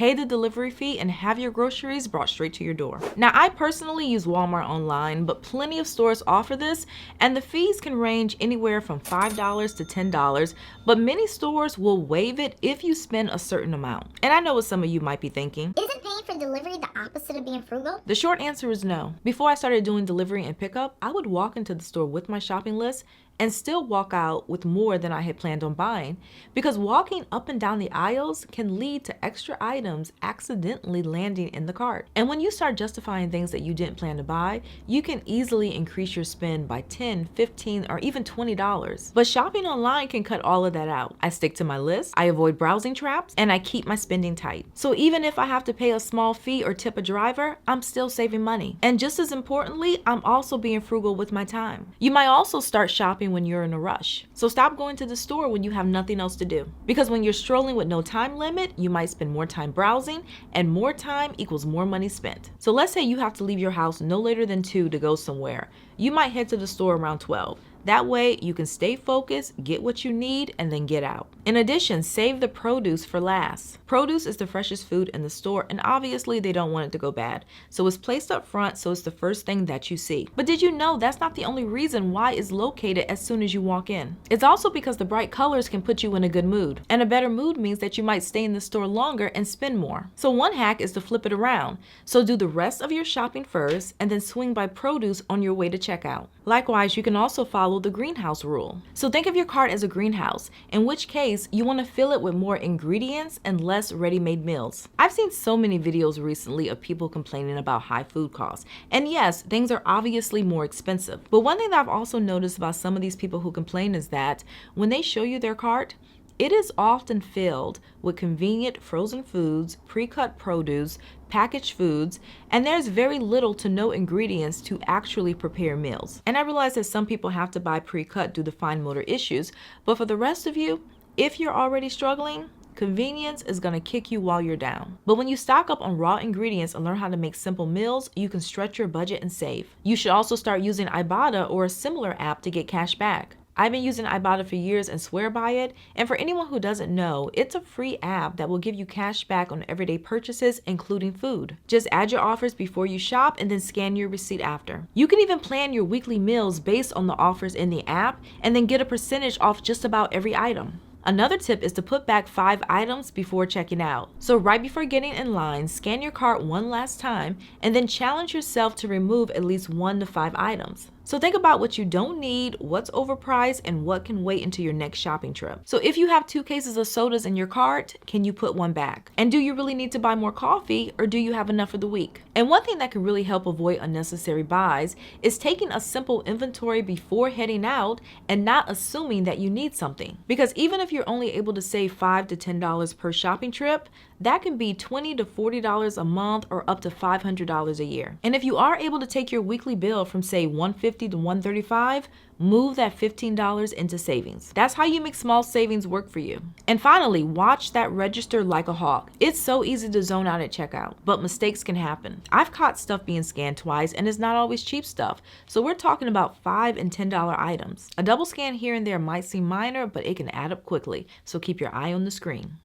pay the delivery fee, and have your groceries brought straight to your door. Now, I personally use Walmart online, but plenty of stores offer this, and the fees can range anywhere from $5 to $10, but many stores will waive it if you spend a certain amount. And I know what some of you might be thinking. Isn't paying for delivery the opposite of being frugal? The short answer is no. Before I started doing delivery and pickup, I would walk into the store with my shopping list and still walk out with more than I had planned on buying, because walking up and down the aisles can lead to extra items accidentally landing in the cart. And when you start justifying things that you didn't plan to buy, you can easily increase your spend by $10, $15, or even $20. But shopping online can cut all of that out. I stick to my list, I avoid browsing traps, and I keep my spending tight. So even if I have to pay a small fee or tip a driver, I'm still saving money. And just as importantly, I'm also being frugal with my time. You might also start shopping when you're in a rush. So stop going to the store when you have nothing else to do. Because when you're strolling with no time limit, you might spend more time browsing, and more time equals more money spent. So let's say you have to leave your house no later than 2 to go somewhere. You might head to the store around 12. That way you can stay focused, get what you need, and then get out. In addition, save the produce for last. Produce is the freshest food in the store, and obviously they don't want it to go bad. So it's placed up front, so it's the first thing that you see. But did you know that's not the only reason why it's located as soon as you walk in? It's also because the bright colors can put you in a good mood. And a better mood means that you might stay in the store longer and spend more. So one hack is to flip it around. So do the rest of your shopping first, and then swing by produce on your way to checkout. Likewise, you can also follow the greenhouse rule. So think of your cart as a greenhouse, in which case you want to fill it with more ingredients and less ready-made meals. I've seen so many videos recently of people complaining about high food costs. And yes, things are obviously more expensive. But one thing that I've also noticed about some of these people who complain is that when they show you their cart, it is often filled with convenient frozen foods, pre-cut produce, packaged foods, and there's very little to no ingredients to actually prepare meals. And I realize that some people have to buy pre-cut due to fine motor issues, but for the rest of you, if you're already struggling, convenience is going to kick you while you're down. But when you stock up on raw ingredients and learn how to make simple meals, you can stretch your budget and save. You should also start using Ibata or a similar app to get cash back. I've been using Ibata for years and swear by it, and for anyone who doesn't know, it's a free app that will give you cash back on everyday purchases, including food. Just add your offers before you shop and then scan your receipt after. You can even plan your weekly meals based on the offers in the app and then get a percentage off just about every item. Another tip is to put back 5 items before checking out. So right before getting in line, scan your cart one last time and then challenge yourself to remove at least 1 to 5 items. So think about what you don't need, what's overpriced, and what can wait until your next shopping trip. So if you have 2 cases of sodas in your cart, can you put one back? And do you really need to buy more coffee, or do you have enough for the week? And one thing that can really help avoid unnecessary buys is taking a simple inventory before heading out and not assuming that you need something. Because even if you're only able to save $5 to $10 per shopping trip, that can be $20 to $40 a month or up to $500 a year. And if you are able to take your weekly bill from say $150 to $135, move that $15 into savings. That's how you make small savings work for you. And finally, watch that register like a hawk. It's so easy to zone out at checkout, but mistakes can happen. I've caught stuff being scanned twice, and it's not always cheap stuff. So we're talking about $5 and $10 items. A double scan here and there might seem minor, but it can add up quickly. So keep your eye on the screen.